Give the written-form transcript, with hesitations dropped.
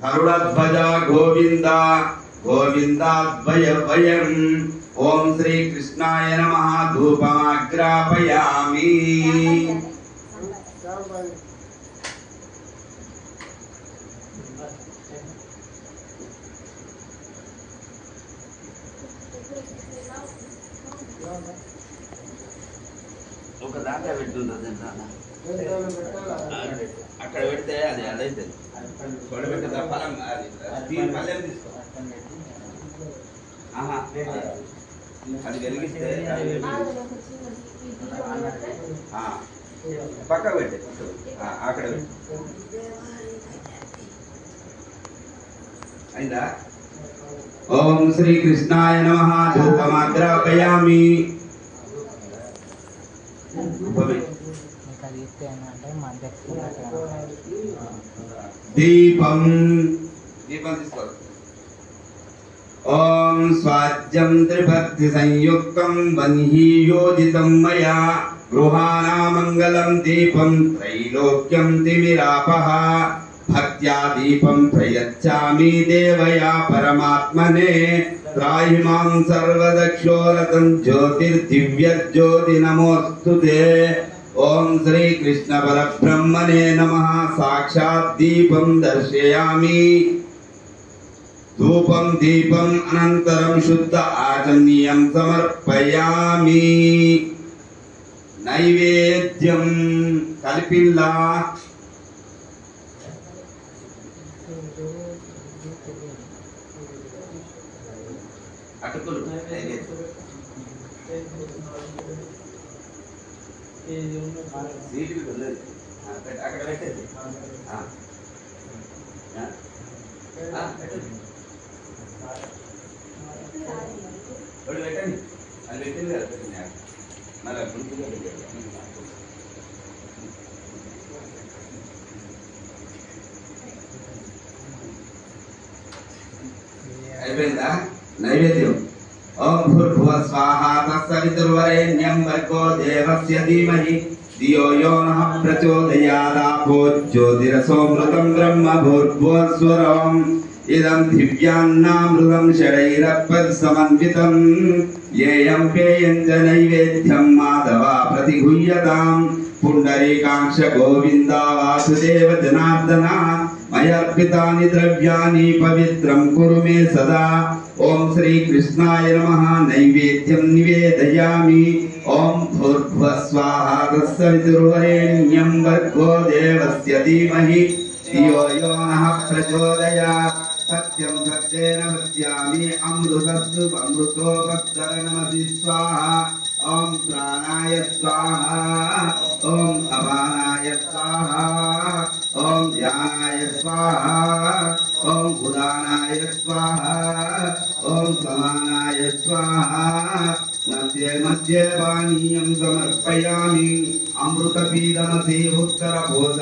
गरुड़ध्वज गोविंद गोविंदाद्वयवयम्। ओम श्री कृष्णाय नमः। धूपमाग्रापयामि। ఒక దాంట్లో పెట్టుంటది అక్కడ పెడితే అది అదైతే కొడబెట్టే ఫలం అది స్టీల్ పల్లెం తీసుకో. అది వెలిగిస్తే పక్క పెట్టే అక్కడ అయిందా? ఓం శ్రీ కృష్ణాయ నమః. ధూపమాగ్రాపయామి. దీపం దీపం తీసుకో. ఓం స్వాజ్యం త్రిభక్తి సంయుక్తం వన్హి యోజితం మయా గృహాణామంగళం దీపం త్రైలోక్యం తిమిరాపః భక్త్యా దీపం ప్రయచ్చామి దేవయా పరమాత్మనే త్రాహిమాం సర్వదక్షోరతం జ్యోతిర్దివ్యజ్యోతి నమోస్తుతే. ఓం శ్రీ కృష్ణ పరబ్రహ్మణే నమః. సాక్షాత్ దీపం దర్శయామి. ధూపం దీపం అనంతరం శుద్ధ ఆచమనీయం సమర్పయామి. నైవేద్యం కలిపిల్లా అటుకులు అక్కడ పెట్టేది పెట్టండి. అది పెట్టింది కదా పెట్టింది మళ్ళీ అయిపోయిందా నైవేద్యం? ఓం భూర్భువః స్వాహా తత్సవితుర్వరేణ్యం భర్గో దేవస్య ధీమహి ధియో యో నః ప్రచోదయాత్. ఆపో జ్యోతిరసోమృతం బ్రహ్మ భూర్భువః స్వరం ఇదం దివ్యాన్నామృతం షడైరప్పసమన్వితం యేయం పేయం చ నైవేద్యం మాధవ ప్రతిగుహ్యతాం. పుండరీకాక్ష గోవింద వాసుదేవ జనార్దన మయర్పితాని ద్రవ్యాని పవిత్రం కురు మే సదా. ఓం శ్రీ కృష్ణాయ నమః. నైవేద్యం నివేదయామి. ఓం భూర్భువః స్వాహా తత్సవితుర్వరేణ్యం భర్గో దేవస్య ధీమహి ధియో యో నః ప్రచోదయాత్. సత్యం సత్యేన వక్ష్యామి అమృతస్తు అమృతోపస్తరణమసి స్వాహా. ఓం ప్రాణాయ స్వాహా. ఓం అపానాయ స్వాహా. ఓం ధ్యానాయ స్వాహా. ఓం ఉదానాయ స్వాహా. ఓం సమానాయ స్వాహా. మధ్య మధ్య పానీయం సమర్పయామి. అమృతపీడమసి ఉత్తరభోజ